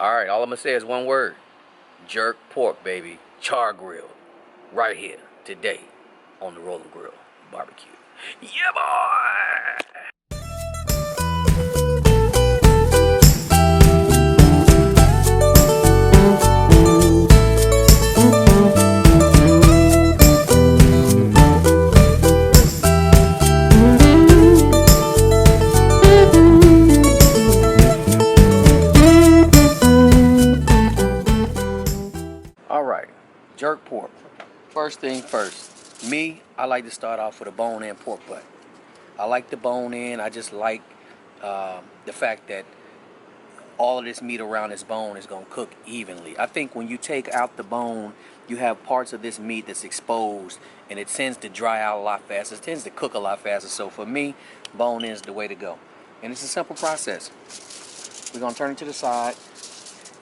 Alright, all I'm gonna say is one word. Jerk pork, baby. Char grilled. Right here, today, on the Roller Grill Barbecue. Yeah, boy! Alright, jerk pork. First thing first, I like to start off with a bone-in pork butt. I like the bone-in. I just like the fact that all of this meat around this bone is going to cook evenly. I think when you take out the bone, you have parts of this meat that's exposed, and it tends to dry out a lot faster. It tends to cook a lot faster. So for me, bone-in is the way to go. And it's a simple process. We're going to turn it to the side,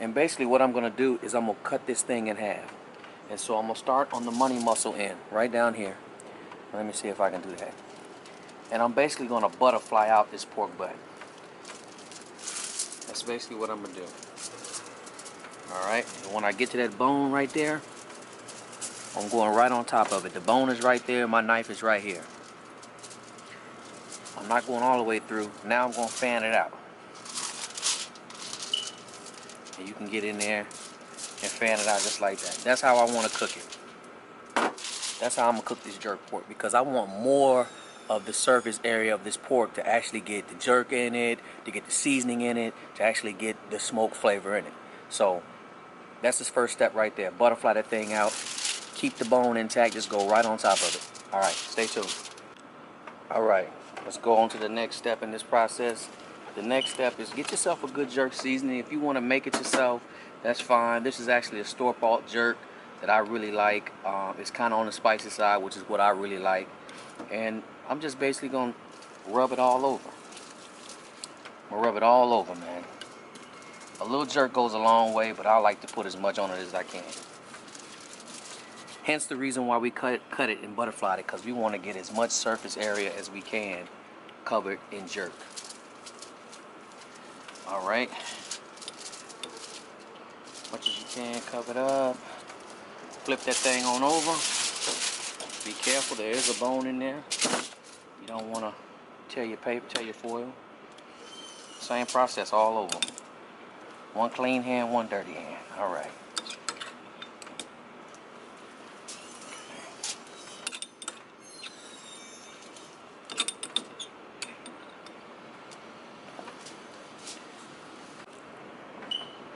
and basically what I'm going to do is I'm going to cut this thing in half. And so I'm going to start on the money muscle end, right down here. Let me see if I can do that. And I'm basically going to butterfly out this pork butt. That's basically what I'm going to do. Alright, and when I get to that bone right there, I'm going right on top of it. The bone is right there, my knife is right here. I'm not going all the way through. Now I'm going to fan it out. And you can get in there and fan it out just like that. That's how I want to cook it. That's how I'm going to cook this jerk pork, because I want more of the surface area of this pork to actually get the jerk in it, to get the seasoning in it, to actually get the smoke flavor in it. So that's the first step right there. Butterfly that thing out. Keep the bone intact. Just go right on top of it. Alright, stay tuned. Alright, let's go on to the next step in this process. The next step is get yourself a good jerk seasoning. If you want to make it yourself, that's fine. This is actually a store-bought jerk that I really like. It's kind of on the spicy side, which is what I really like. And I'm just basically going to rub it all over. I'm going to rub it all over, man. A little jerk goes a long way, but I like to put as much on it as I can. Hence the reason why we cut it and butterflied it, because we want to get as much surface area as we can covered in jerk. Alright. Much as you can, cover it up. Flip that thing on over. Be careful, there is a bone in there. You don't want to tear your paper, tear your foil. Same process all over. One clean hand, one dirty hand. Alright.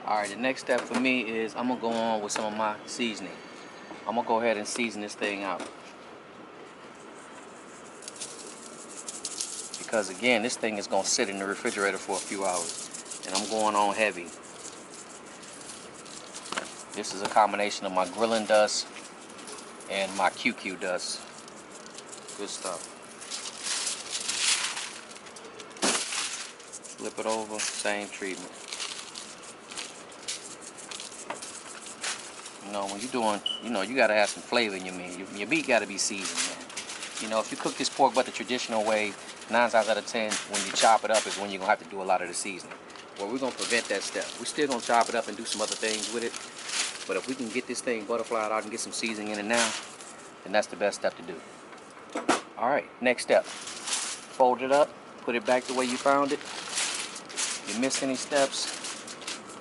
Alright, the next step for me is I'm going to go on with some of my seasoning. I'm going to go ahead and season this thing out. Because again, this thing is going to sit in the refrigerator for a few hours. And I'm going on heavy. This is a combination of my grilling dust and my QQ dust. Good stuff. Flip it over, same treatment. You know, when you're doing, you got to have some flavor in your meat. Your meat got to be seasoned, man. You know, if you cook this pork butt the traditional way, 9 times out of 10, when you chop it up is when you're going to have to do a lot of the seasoning. Well, we're going to prevent that step. We're still going to chop it up and do some other things with it. But if we can get this thing butterflied out and get some seasoning in it now, then that's the best step to do. Alright, next step. Fold it up, put it back the way you found it. If you missed any steps,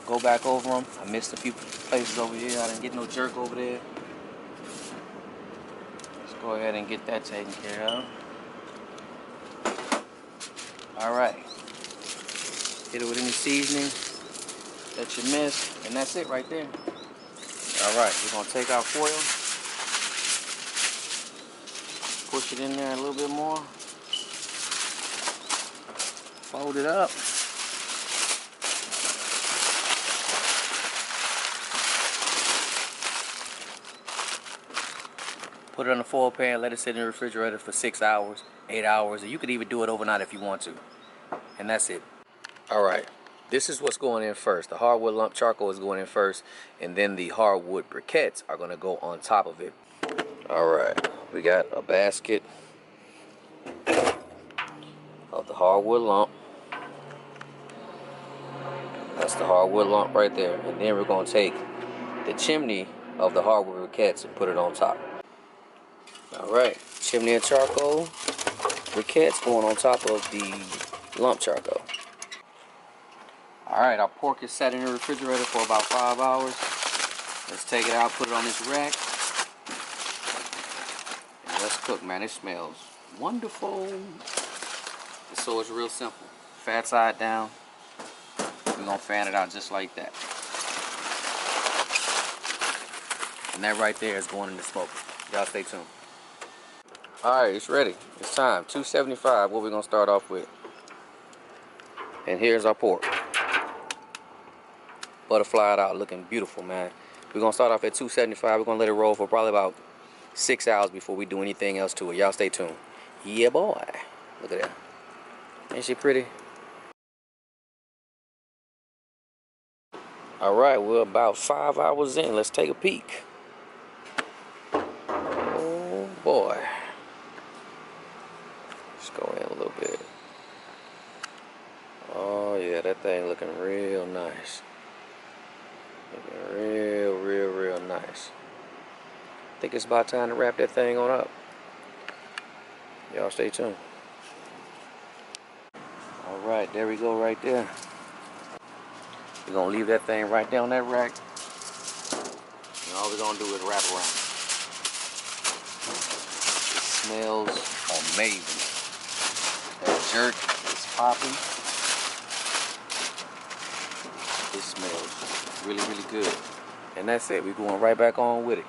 go back over them. I missed a few places over here. I didn't get no jerk over there. Let's go ahead and get that taken care of. Alright. Hit it with any seasoning that you missed, and that's it right there. Alright, we're going to take our foil, push it in there a little bit more, fold it up, put it on the foil pan, let it sit in the refrigerator for 6 hours, 8 hours, or you could even do it overnight if you want to. And that's it. Alright, this is what's going in first. The hardwood lump charcoal is going in first, and then the hardwood briquettes are going to go on top of it. Alright, we got a basket of the hardwood lump. That's the hardwood lump right there. And then we're going to take the chimney of the hardwood briquettes and put it on top. Alright, chimney and charcoal briquettes going on top of the lump charcoal. Alright, our pork is sat in the refrigerator for about 5 hours. Let's take it out, put it on this rack. And let's cook, man. It smells wonderful. So it's real simple. Fat side down. We're going to fan it out just like that. And that right there is going in the smoker. Y'all stay tuned. Alright, it's ready. It's time. 275, what we're going to start off with. And here's our pork. Butterflied out, looking beautiful, man. We're going to start off at 275. We're going to let it roll for probably about 6 hours before we do anything else to it. Y'all stay tuned. Yeah, boy. Look at that. Ain't she pretty? Alright, we're about 5 hours in. Let's take a peek. Oh, boy. Let's go in a little bit. Oh, yeah, that thing looking real nice. Looking real nice. I think it's about time to wrap that thing on up. Y'all stay tuned. Alright, there we go right there. We're going to leave that thing right there on that rack. And all we're going to do is wrap around. It smells amazing. That jerk is popping. It smells really good. And that's it. We're going right back on with it.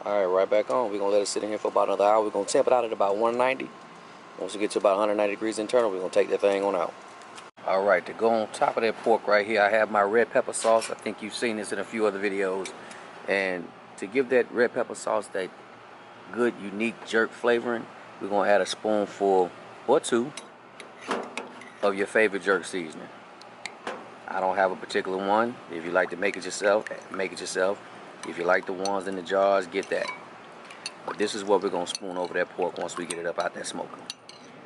Alright, right back on. We're going to let it sit in here for about another hour. We're going to temp it out at about 190. Once we get to about 190 degrees internal, we're going to take that thing on out. Alright, to go on top of that pork right here, I have my red pepper sauce. I think you've seen this in a few other videos. And to give that red pepper sauce that good, unique jerk flavoring, we're going to add a spoonful or two of your favorite jerk seasoning. I don't have a particular one. If you like to make it yourself, make it yourself. If you like the ones in the jars, get that. But this is what we're going to spoon over that pork once we get it up out that smoker.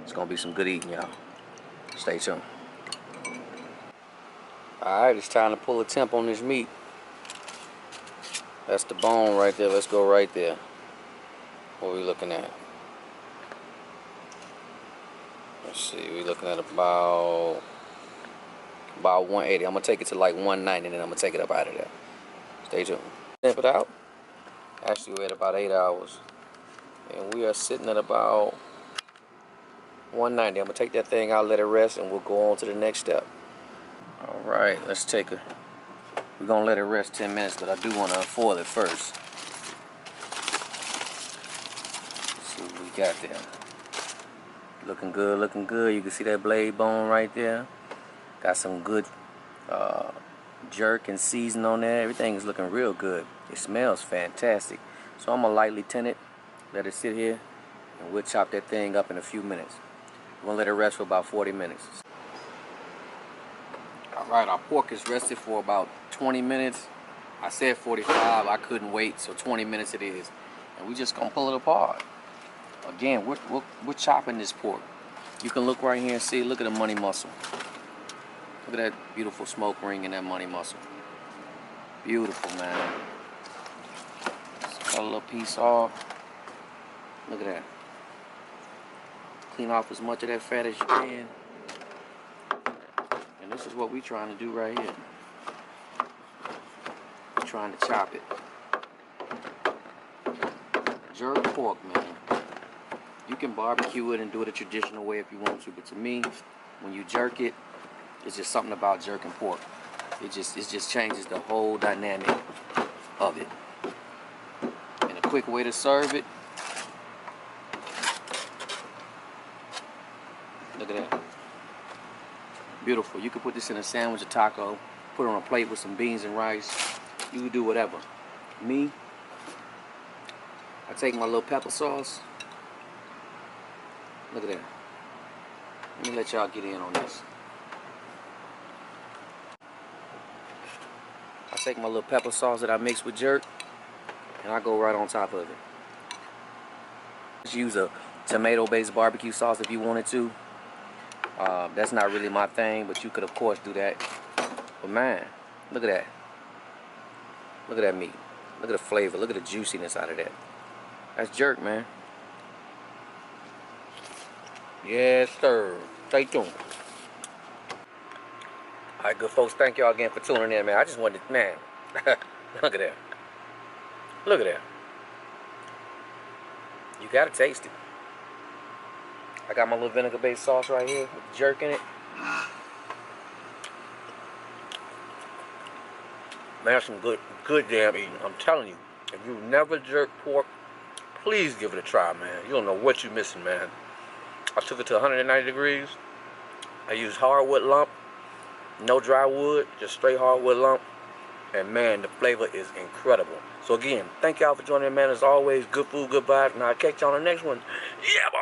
It's going to be some good eating, y'all. Stay tuned. Alright, it's time to pull a temp on this meat. That's the bone right there. Let's go right there. What are we looking at? Let's see, we're looking at about 180. I'm going to take it to like 190 and then I'm going to take it up out of there. Stay tuned. Temp it out. Actually, we're at about 8 hours. And we are sitting at about 190. I'm going to take that thing out, let it rest, and we'll go on to the next step. Alright, let's take a... We're going to let it rest 10 minutes, but I do want to unfoil it first. Let's see what we got there. Looking good, looking good. You can see that blade bone right there. Got some good jerk and season on there. Everything is looking real good. It smells fantastic. So I'm going to lightly tint it, let it sit here, and we'll chop that thing up in a few minutes. We're going to let it rest for about 40 minutes. Alright, our pork is rested for about 20 minutes. I said 45, I couldn't wait, so 20 minutes it is. And we're just going to pull it apart. Again, we're chopping this pork. You can look right here and see, look at the money muscle. Look at that beautiful smoke ring in that money muscle. Beautiful, man. Just cut a little piece off. Look at that. Clean off as much of that fat as you can. And this is what we're trying to do right here. We're trying to chop it. Jerk pork, man. You can barbecue it and do it a traditional way if you want to, but to me, when you jerk it, it's just something about jerking pork. It just changes the whole dynamic of it. And a quick way to serve it. Look at that. Beautiful. You can put this in a sandwich, a taco, put it on a plate with some beans and rice. You can do whatever. Me, I take my little pepper sauce. Look at that. Let me let y'all get in on this. I take my little pepper sauce that I mix with jerk, and I go right on top of it. Just use a tomato-based barbecue sauce if you wanted to. That's not really my thing, but you could of course do that. But man, look at that. Look at that meat. Look at the flavor. Look at the juiciness out of that. That's jerk, man. Yes, sir. Stay tuned. Alright, good folks. Thank y'all again for tuning in, man. I just wanted, man. Look at that. Look at that. You gotta taste it. I got my little vinegar-based sauce right here with the jerk in it. Man, that's some good damn eating. I'm telling you, if you've never jerked pork, please give it a try, man. You don't know what you're missing, man. I took it to 190 degrees. I used hardwood lump, no dry wood, just straight hardwood lump. And man, the flavor is incredible. So again, thank y'all for joining in, man. As always, good food, good vibes, and I'll catch y'all on the next one. Yeah, boy.